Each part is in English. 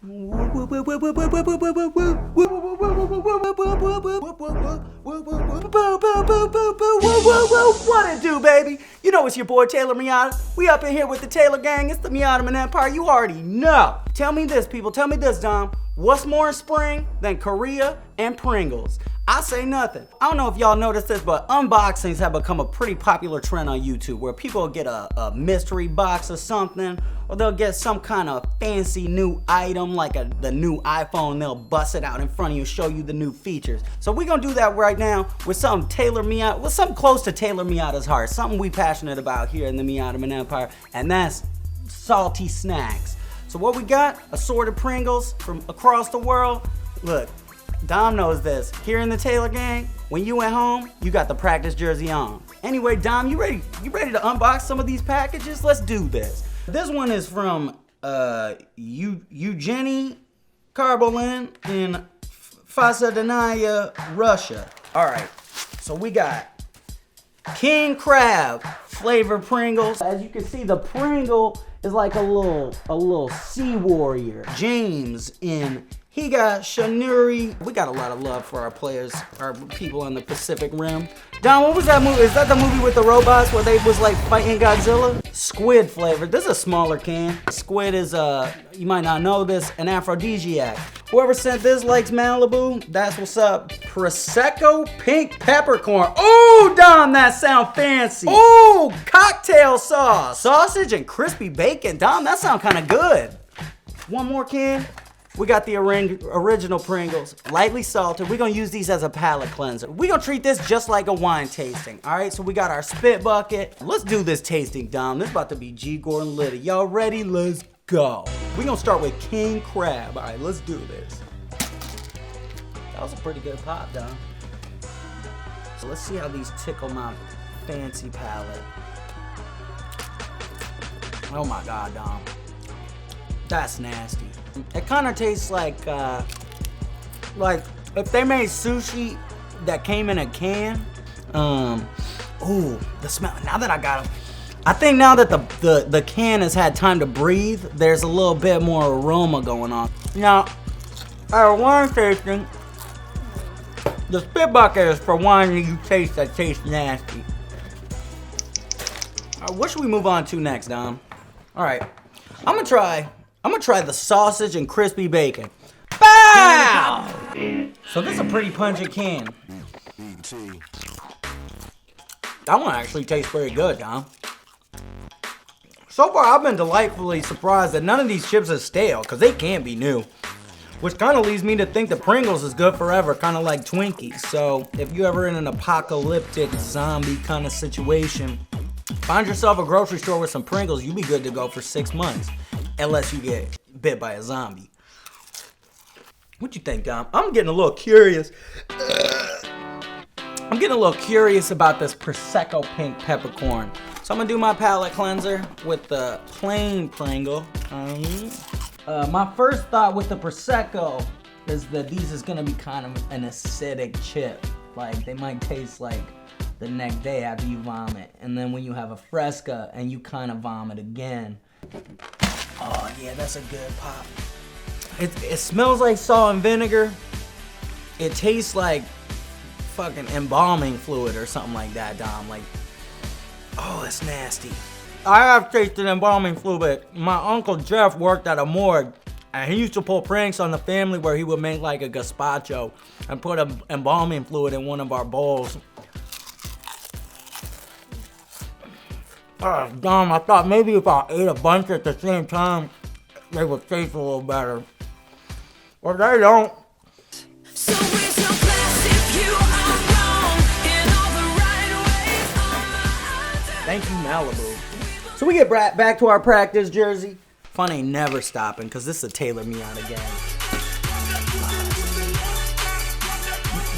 What it do, baby? You know it's your boy Taylor Miada. We up in here with the Taylor gang. It's the Miada Man Empire. You already know. Tell me this, people. Tell me this, Dom. What's more in spring than Korea and Pringles? I say nothing. I don't know if y'all noticed this, but unboxings have become a pretty popular trend on YouTube where people will get a mystery box or something, or they'll get some kind of fancy new item like the new iPhone. They'll bust it out in front of you and show you the new features. So we're gonna do that right now with something something close to Taylor Miada's heart, something we passionate about here in the Miada Man Empire, and that's salty snacks. So what we got? Assorted Pringles from across the world. Look, Dom knows this. Here in the Taylor gang, when you at home, you got the practice jersey on. Anyway, Dom, you ready to unbox some of these packages? Let's do this. This one is from Eugenie Karbolin in Fasadnaya, Russia. All right, so we got King Crab flavored Pringles. As you can see, the Pringle is like a little sea warrior. James in Higa Shanuri. We got a lot of love for our players, our people on the Pacific Rim. Don, what was that movie? Is that the movie with the robots where they was like fighting Godzilla? Squid flavored. This is a smaller can. Squid is, you might not know this, an aphrodisiac. Whoever sent this likes Malibu. That's what's up. Prosecco pink peppercorn. Oh, Dom, that sound fancy. Oh, cocktail sauce. Sausage and crispy bacon. Dom, that sound kind of good. One more can. We got the original Pringles, lightly salted. We're gonna use these as a palate cleanser. We're gonna treat this just like a wine tasting, all right? So we got our spit bucket. Let's do this tasting, Dom. This is about to be G. Gordon Litty. Y'all ready? Let's go. We're gonna start with King Crab. All right, let's do this. That was a pretty good pop, Dom. So let's see how these tickle my fancy palate. Oh my God, Dom. That's nasty. It kind of tastes like if they made sushi that came in a can. Ooh, the smell. Now that I got them, I think now that the can has had time to breathe, there's a little bit more aroma going on. Now, our wine tasting, the spit bucket is for wine that you taste that tastes nasty. What should we move on to next, Dom? All right, I'm gonna try the sausage and crispy bacon. Bow! So this is a pretty pungent can. That one actually tastes very good, Dom. So far, I've been delightfully surprised that none of these chips are stale, because they can't be new. Which kind of leads me to think that Pringles is good forever, kind of like Twinkies. So if you're ever in an apocalyptic zombie kind of situation, find yourself a grocery store with some Pringles, you'll be good to go for 6 months. Unless you get bit by a zombie. What you think, Dom? I'm getting a little curious. I'm getting a little curious about this Prosecco pink peppercorn. So I'm gonna do my palate cleanser with the plain Pringle. My first thought with the Prosecco is that these is gonna be kind of an acidic chip. Like they might taste like the next day after you vomit. And then when you have a Fresca and you kind of vomit again. Oh yeah, that's a good pop. It smells like salt and vinegar. It tastes like fucking embalming fluid or something like that, Dom. Like, oh, it's nasty. I have tasted embalming fluid, but my Uncle Jeff worked at a morgue, and he used to pull pranks on the family where he would make like a gazpacho and put embalming fluid in one of our bowls. Dom, I thought maybe if I ate a bunch at the same time, they would taste a little better. Well, they don't. So it's no class if you are wrong in all the right ways. Thank you, Malibu. So we get back to our practice jersey. Fun ain't never stopping, because this is a Taylor Miada gang.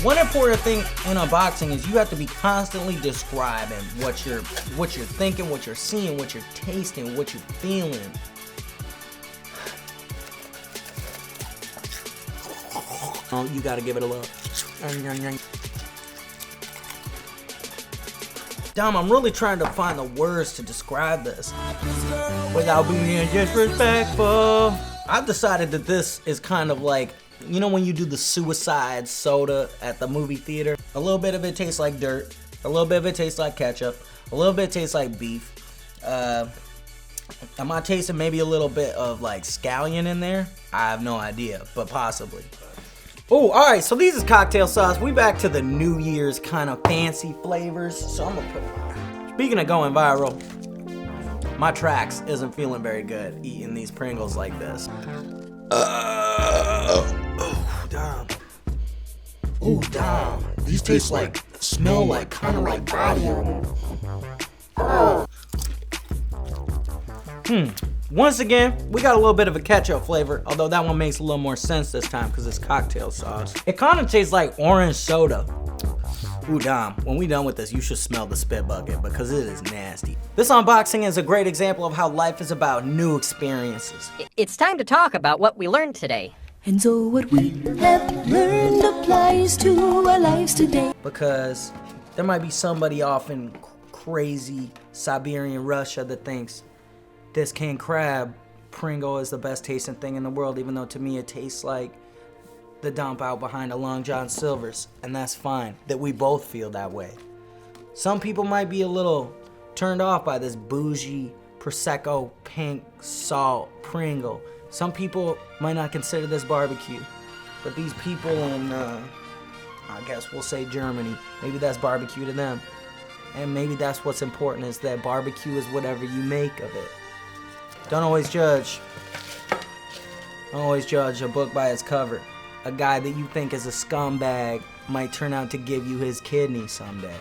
One important thing in unboxing is you have to be constantly describing what you're thinking, what you're seeing, what you're tasting, what you're feeling. Oh, you gotta give it a look. Dom, I'm really trying to find the words to describe this without being disrespectful. I've decided that this is kind of like, you know when you do the suicide soda at the movie theater? A little bit of it tastes like dirt. A little bit of it tastes like ketchup. A little bit tastes like beef. Am I tasting maybe a little bit of like scallion in there? I have no idea, but possibly. Oh, all right, so these is cocktail sauce. We back to the New Year's kind of fancy flavors. So I'm gonna put, speaking of going viral, my tracks isn't feeling very good eating these Pringles like this. Oh, damn. Oh, damn. These taste like, smell like, kind of like body armor. Once again, we got a little bit of a ketchup flavor, although that one makes a little more sense this time because it's cocktail sauce. It kind of tastes like orange soda. Ooh, Dom, when we done with this, you should smell the spit bucket because it is nasty. This unboxing is a great example of how life is about new experiences. It's time to talk about what we learned today. And so what we have learned applies to our lives today. Because there might be somebody off in crazy Siberian Russia that thinks this king crab Pringle is the best tasting thing in the world, even though to me it tastes like the dump out behind a Long John Silver's, and that's fine that we both feel that way. Some people might be a little turned off by this bougie Prosecco pink salt Pringle. Some people might not consider this barbecue, but these people in, I guess we'll say Germany, maybe that's barbecue to them. And maybe that's what's important, is that barbecue is whatever you make of it. Don't always judge a book by its cover. A guy that you think is a scumbag might turn out to give you his kidney someday.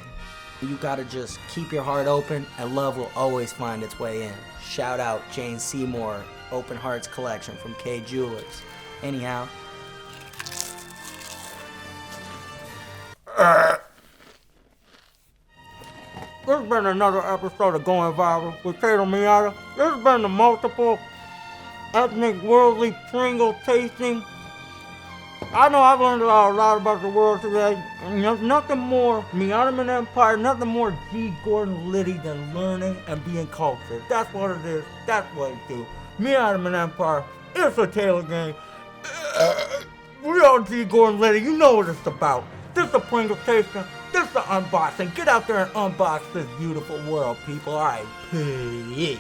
You gotta just keep your heart open, and love will always find its way in. Shout out Jane Seymour Open Hearts Collection from K Jewelers. Anyhow. This has been another episode of Going Viral with Tatum Miada. This has been the multiple ethnic worldly Pringle tasting. I know I've learned a lot about the world today. Nothing more Miada Empire, nothing more G. Gordon Litty than learning and being cultured. That's what it is. That's what it do. Miada Empire, it's a Taylor game. We all G. Gordon Litty. You know what it's about. This is the Pringle tasting. This is the unboxing. Get out there and unbox this beautiful world, people. All right, peace.